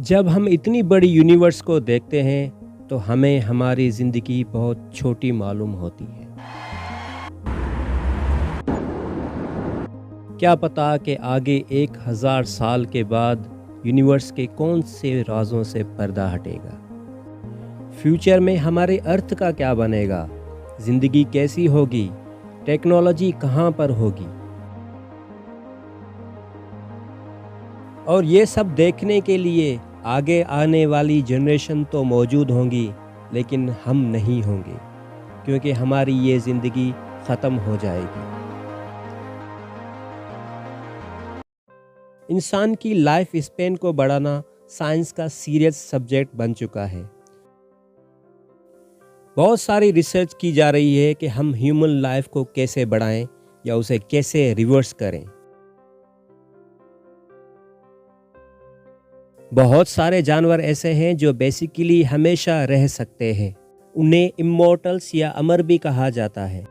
जब हम इतनी बड़ी यूनिवर्स को देखते हैं तो हमें हमारी ज़िंदगी बहुत छोटी मालूम होती है। क्या पता कि आगे 1000 साल के बाद यूनिवर्स के कौन से राजों से पर्दा हटेगा। फ्यूचर में हमारे अर्थ का क्या बनेगा, ज़िंदगी कैसी होगी, टेक्नोलॉजी कहाँ पर होगी। और ये सब देखने के लिए आगे आने वाली जनरेशन तो मौजूद होंगी, लेकिन हम नहीं होंगे, क्योंकि हमारी ये ज़िंदगी ख़त्म हो जाएगी। इंसान की लाइफ स्पेन को बढ़ाना साइंस का सीरियस सब्जेक्ट बन चुका है। बहुत सारी रिसर्च की जा रही है कि हम ह्यूमन लाइफ को कैसे बढ़ाएं या उसे कैसे रिवर्स करें। बहुत सारे जानवर ऐसे हैं जो बेसिकली हमेशा रह सकते हैं। उन्हें इमोर्टल्स या अमर भी कहा जाता है।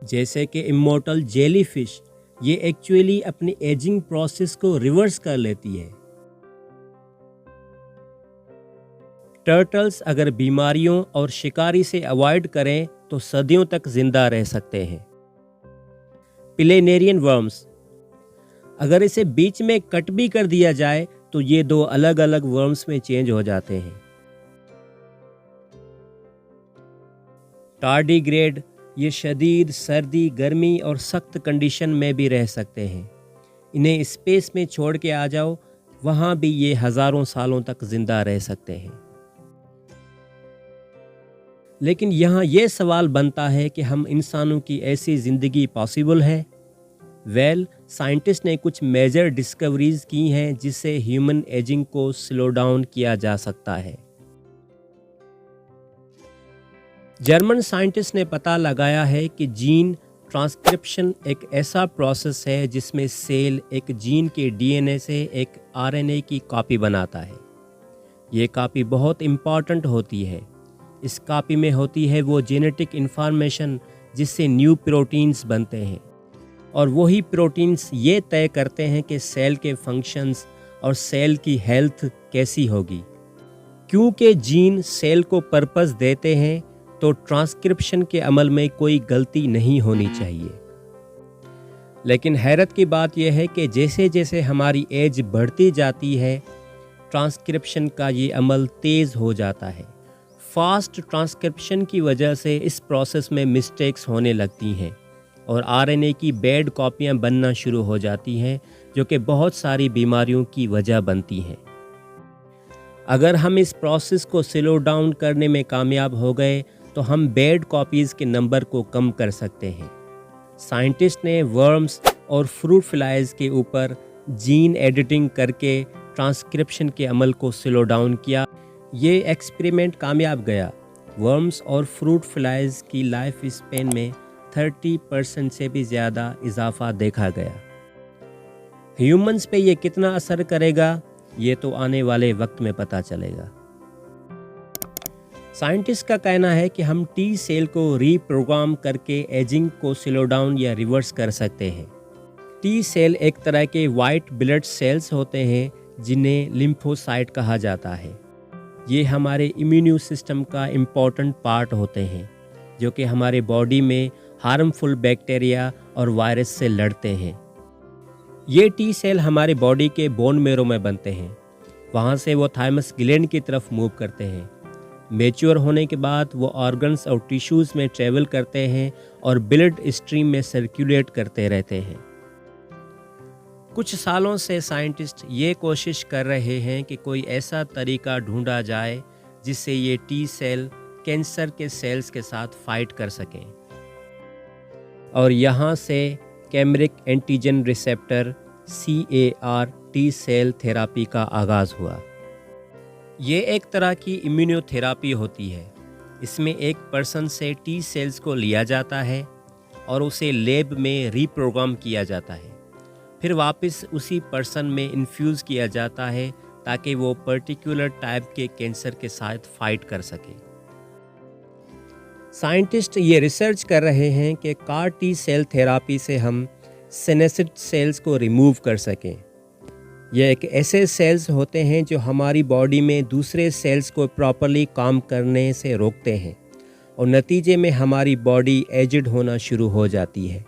जैसे कि इमोर्टल जेलीफिश, ये एक्चुअली अपनी एजिंग प्रोसेस को रिवर्स कर लेती है। टर्टल्स अगर बीमारियों और शिकारी से अवॉइड करें तो सदियों तक जिंदा रह सकते हैं। प्लेनेरियन वर्म्स, अगर इसे बीच में कट भी कर दिया जाए तो ये दो अलग अलग वर्म्स में चेंज हो जाते हैं। टार्डीग्रेड, ये शदीद सर्दी, गर्मी और सख्त कंडीशन में भी रह सकते हैं। इन्हें स्पेस में छोड़ के आ जाओ, वहाँ भी ये हज़ारों सालों तक जिंदा रह सकते हैं। लेकिन यहाँ ये सवाल बनता है कि हम इंसानों की ऐसी ज़िंदगी पॉसिबल है? साइंटिस्ट ने कुछ मेजर डिस्कवरीज की हैं जिससे ह्यूमन एजिंग को स्लो डाउन किया जा सकता है। जर्मन साइंटिस्ट ने पता लगाया है कि जीन ट्रांसक्रिप्शन एक ऐसा प्रोसेस है जिसमें सेल एक जीन के डीएनए से एक आरएनए की कॉपी बनाता है। ये कॉपी बहुत इम्पॉर्टेंट होती है। इस कॉपी में होती है वो जेनेटिक इंफॉर्मेशन जिससे न्यू प्रोटीन्स बनते हैं, और वही प्रोटीन्स ये तय करते हैं कि सेल के फंक्शंस और सेल की हेल्थ कैसी होगी। क्योंकि जीन सेल को पर्पस देते हैं तो ट्रांसक्रिप्शन के अमल में कोई गलती नहीं होनी चाहिए। लेकिन हैरत की बात यह है कि जैसे जैसे हमारी एज बढ़ती जाती है, ट्रांसक्रिप्शन का ये अमल तेज़ हो जाता है। फास्ट ट्रांसक्रिप्शन की वजह से इस प्रोसेस में मिस्टेक्स होने लगती हैं और आरएनए की बैड कॉपियां बनना शुरू हो जाती हैं, जो कि बहुत सारी बीमारियों की वजह बनती हैं। अगर हम इस प्रोसेस को स्लो डाउन करने में कामयाब हो गए तो हम बैड कॉपीज़ के नंबर को कम कर सकते हैं। साइंटिस्ट ने वर्म्स और फ्रूट फ्लाइज के ऊपर जीन एडिटिंग करके ट्रांसक्रिप्शन के अमल को स्लो डाउन किया। ये एक्सपेरिमेंट कामयाब गया। वर्म्स और फ्रूट फ्लाइज की लाइफ स्पेन में 30% से भी ज़्यादा इजाफा देखा गया। ह्यूमंस पे ये कितना असर करेगा, ये तो आने वाले वक्त में पता चलेगा। साइंटिस्ट का कहना है कि हम टी सेल को रीप्रोग्राम करके एजिंग को स्लो डाउन या रिवर्स कर सकते हैं। टी सेल एक तरह के वाइट ब्लड सेल्स होते हैं जिन्हें लिम्फोसाइट कहा जाता है। ये हमारे इम्यून सिस्टम का इम्पोर्टेंट पार्ट होते हैं, जो कि हमारे बॉडी में हार्मफुल बैक्टीरिया और वायरस से लड़ते हैं। ये टी सेल हमारे बॉडी के बोन मेरो में बनते हैं। वहाँ से वो थाइमस ग्लैंड की तरफ मूव करते हैं। मैच्योर होने के बाद वो ऑर्गन्स और टिश्यूज़ में ट्रेवल करते हैं और ब्लड स्ट्रीम में सर्कुलेट करते रहते हैं। कुछ सालों से साइंटिस्ट ये कोशिश कर रहे हैं कि कोई ऐसा तरीका ढूंढा जाए जिससे ये टी सेल कैंसर के सेल्स के साथ फाइट कर सकें। और यहाँ से chimeric antigen receptor CAR T cell therapy का आगाज़ हुआ। ये एक तरह की इम्यूनोथेरापी होती है। इसमें एक पर्सन से टी सेल्स को लिया जाता है और उसे लैब में रीप्रोग्राम किया जाता है। फिर वापस उसी पर्सन में इन्फ्यूज़ किया जाता है ताकि वो पर्टिकुलर टाइप के कैंसर के साथ फाइट कर सके। साइंटिस्ट ये रिसर्च कर रहे हैं कि कार टी सेल थेरापी से हम सेनेसिड सेल्स को रिमूव कर सकें। ये एक ऐसे सेल्स होते हैं जो हमारी बॉडी में दूसरे सेल्स को प्रॉपरली काम करने से रोकते हैं और नतीजे में हमारी बॉडी एजिड होना शुरू हो जाती है।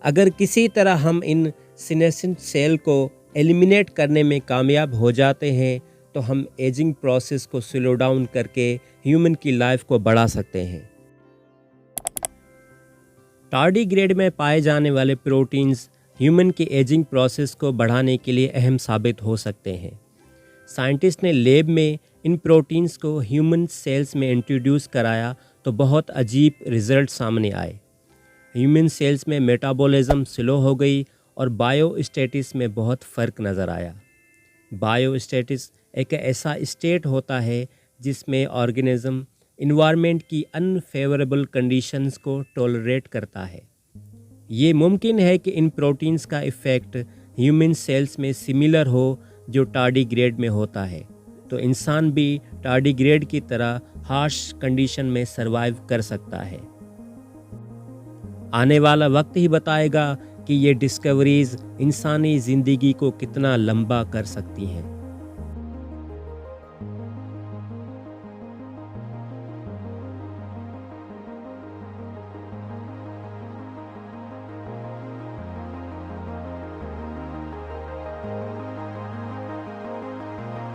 अगर किसी तरह हम इन सीनेसेंट सेल को एलिमिनेट करने में कामयाब हो जाते हैं तो हम एजिंग प्रोसेस को स्लो डाउन करके ह्यूमन की लाइफ को बढ़ा सकते हैं। टार्डीग्रेड में पाए जाने वाले प्रोटीन्स ह्यूमन की एजिंग प्रोसेस को बढ़ाने के लिए अहम साबित हो सकते हैं। साइंटिस्ट ने लैब में इन प्रोटीन्स को ह्यूमन सेल्स में इंट्रोड्यूस कराया तो बहुत अजीब रिजल्ट सामने आए। ह्यूमन सेल्स में मेटाबॉलिज्म स्लो हो गई और बायोस्टैटिस में बहुत फ़र्क नज़र आया। बायोस्टैटिस एक ऐसा स्टेट होता है जिसमें ऑर्गेनिज्म इन्वायरमेंट की अनफेवरेबल कंडीशंस को टॉलरेट करता है। ये मुमकिन है कि इन प्रोटीन्स का इफ़ेक्ट ह्यूमन सेल्स में सिमिलर हो जो टार्डीग्रेड में होता है, तो इंसान भी टार्डीग्रेड की तरह हार्श कंडीशन में सरवाइव कर सकता है। आने वाला वक्त ही बताएगा कि ये डिस्कवरीज इंसानी ज़िंदगी को कितना लंबा कर सकती हैं।